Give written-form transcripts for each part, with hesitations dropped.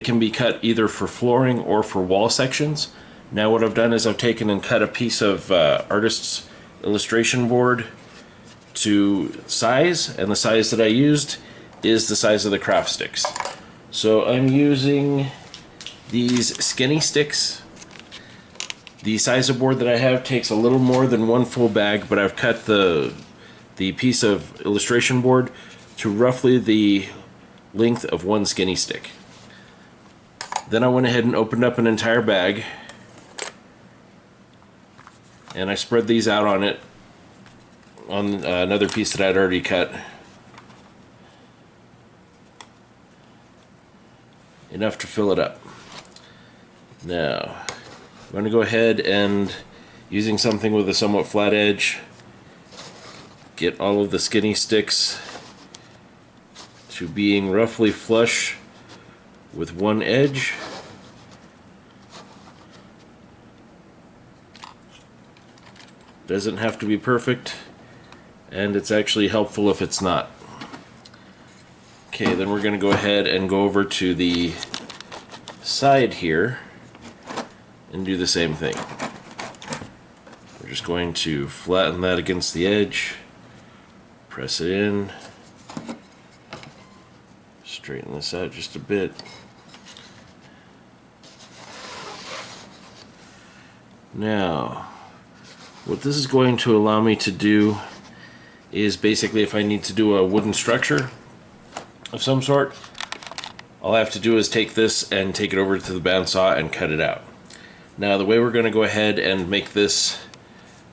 can be cut either for flooring or for wall sections. Now what I've done is I've taken and cut a piece of artist's illustration board to size, and the size that I used is the size of the craft sticks. So I'm using these skinny sticks. The size of board that I have takes a little more than one full bag, but I've cut the piece of illustration board to roughly the length of one skinny stick. Then I went ahead and opened up an entire bag, and I spread these out on it, on another piece that I'd already cut. Enough to fill it up. Now, I'm going to go ahead and, using something with a somewhat flat edge, get all of the skinny sticks to being roughly flush with one edge. Doesn't have to be perfect, and it's actually helpful if it's not. Okay, then we're going to go ahead and go over to the side here and do the same thing. We're just going to flatten that against the edge, press it in, straighten this out just a bit. Now, what this is going to allow me to do is basically, if I need to do a wooden structure of some sort, all I have to do is take this and take it over to the bandsaw and cut it out. Now, the way we're going to go ahead and make this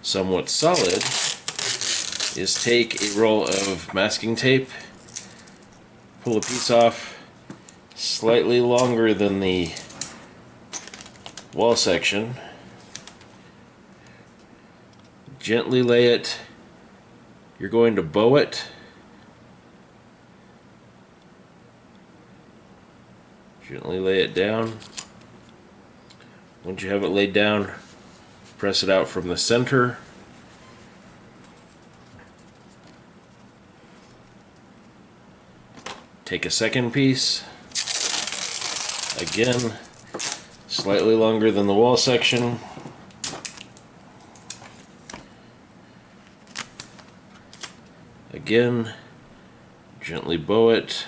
somewhat solid is take a roll of masking tape, pull a piece off slightly longer than the wall section, gently lay it. You're going to bow it. Gently lay it down. Once you have it laid down, press it out from the center. Take a second piece. Again, slightly longer than the wall section. Again, gently bow it.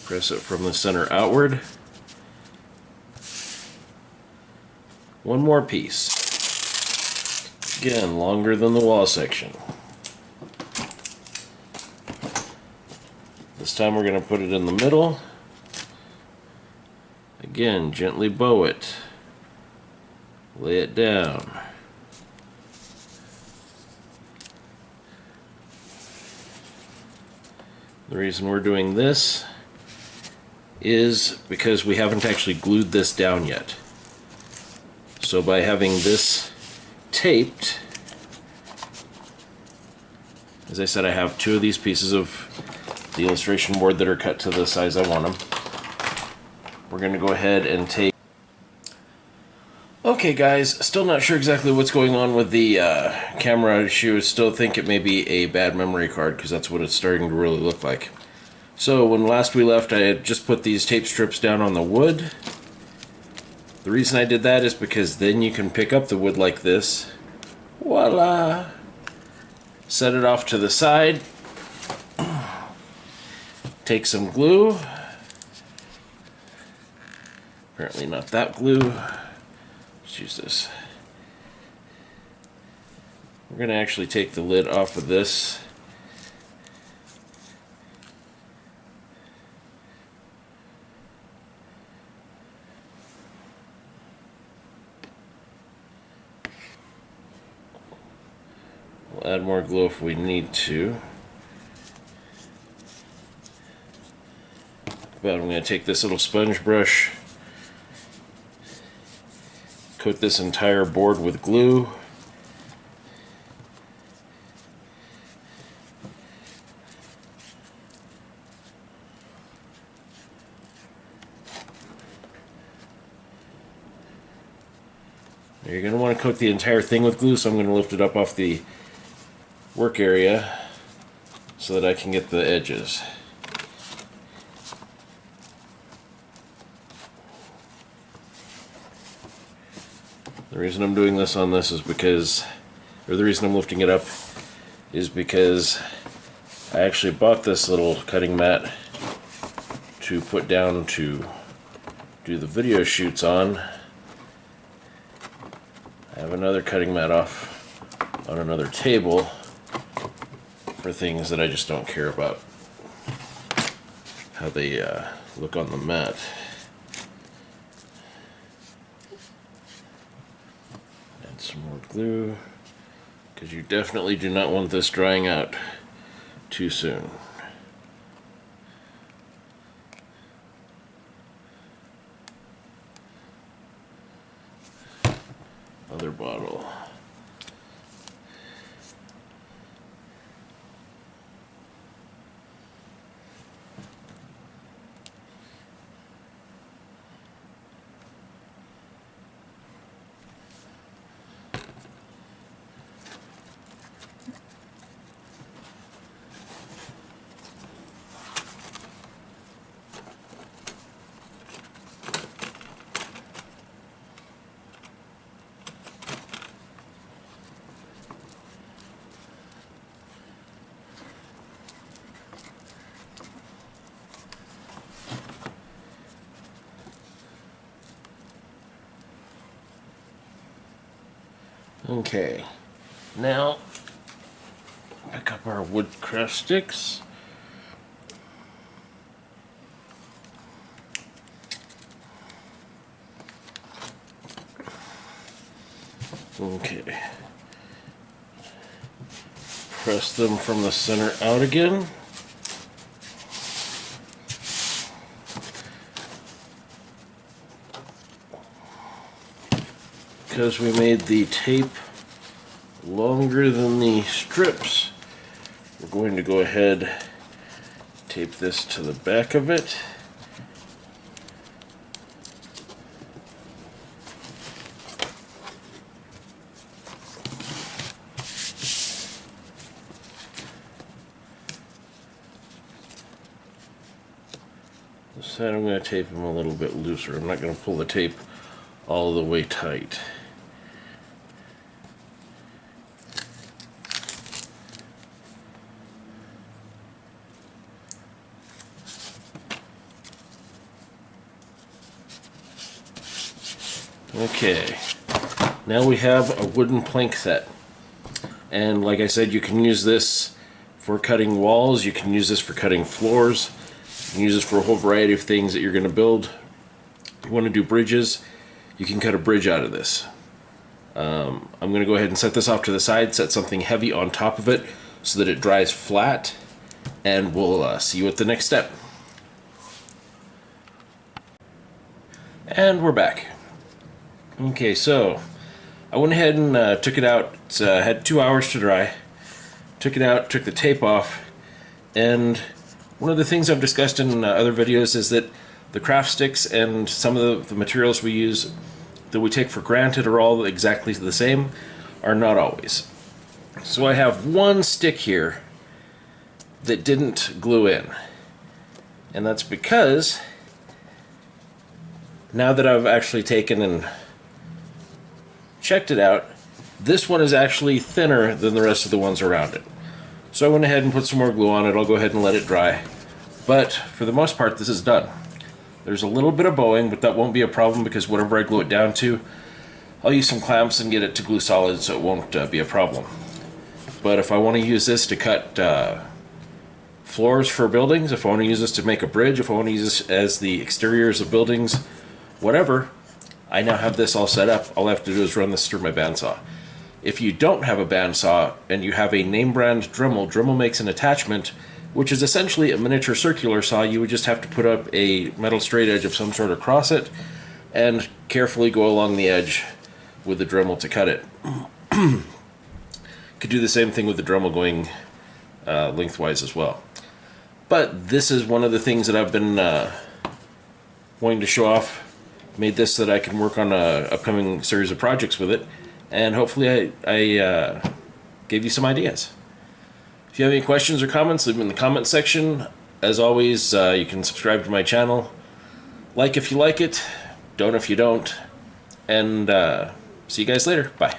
Press it from the center outward. One more piece. Again, longer than the wall section. This time we're going to put it in the middle. Again, gently bow it. Lay it down. The reason we're doing this is because we haven't actually glued this down yet. So by having this taped, as I said, I have two of these pieces of the illustration board that are cut to the size I want them. We're going to go ahead and take... Okay guys, still not sure exactly what's going on with the camera issue. I still think it may be a bad memory card, because that's what it's starting to really look like. So when last we left, I had just put these tape strips down on the wood. The reason I did that is because then you can pick up the wood like this. Voila! Set it off to the side. Take some glue. Apparently not that glue. Let's use this. We're going to actually take the lid off of this. We'll add more glue if we need to. But I'm going to take this little sponge brush, coat this entire board with glue. You're going to want to coat the entire thing with glue, so I'm going to lift it up off the work area, so that I can get the edges. The reason I'm doing this on this is because, or the reason I'm lifting it up is because I actually bought this little cutting mat to put down to do the video shoots on. I have another cutting mat off on another table for things that I just don't care about how they look on the mat. Add some more glue, because you definitely do not want this drying out too soon. Other bottle. Okay, now pick up our wood craft sticks. Okay, press them from the center out again. Because we made the tape longer than the strips, we're going to go ahead, tape this to the back of it. This side I'm going to tape them a little bit looser. I'm not going to pull the tape all the way tight. Okay, now we have a wooden plank set, and like I said, you can use this for cutting walls, you can use this for cutting floors, you can use this for a whole variety of things that you're going to build. If you want to do bridges, you can cut a bridge out of this. I'm going to go ahead and set this off to the side, set something heavy on top of it so that it dries flat, and we'll see you at the next step. And we're back. Okay, so I went ahead and took it out. It had 2 hours to dry. Took it out, took the tape off, and one of the things I've discussed in other videos is that the craft sticks and some of the materials we use that we take for granted are all exactly the same are not always. So I have one stick here that didn't glue in, and that's because now that I've actually taken and checked it out, this one is actually thinner than the rest of the ones around it. So I went ahead and put some more glue on it. I'll go ahead and let it dry. But for the most part, this is done. There's a little bit of bowing, but that won't be a problem because whatever I glue it down to, I'll use some clamps and get it to glue solid so it won't be a problem. But if I want to use this to cut floors for buildings, if I want to use this to make a bridge, if I want to use this as the exteriors of buildings, whatever, I now have this all set up. All I have to do is run this through my bandsaw. If you don't have a bandsaw and you have a name brand Dremel, Dremel makes an attachment which is essentially a miniature circular saw. You would just have to put up a metal straight edge of some sort across it and carefully go along the edge with the Dremel to cut it. Could do the same thing with the Dremel going lengthwise as well. But this is one of the things that I've been wanting to show off. Made this so that I can work on a upcoming series of projects with it, and hopefully I gave you some ideas. If you have any questions or comments, leave them in the comment section. As always, you can subscribe to my channel. Like if you like it, don't if you don't. And see you guys later. Bye.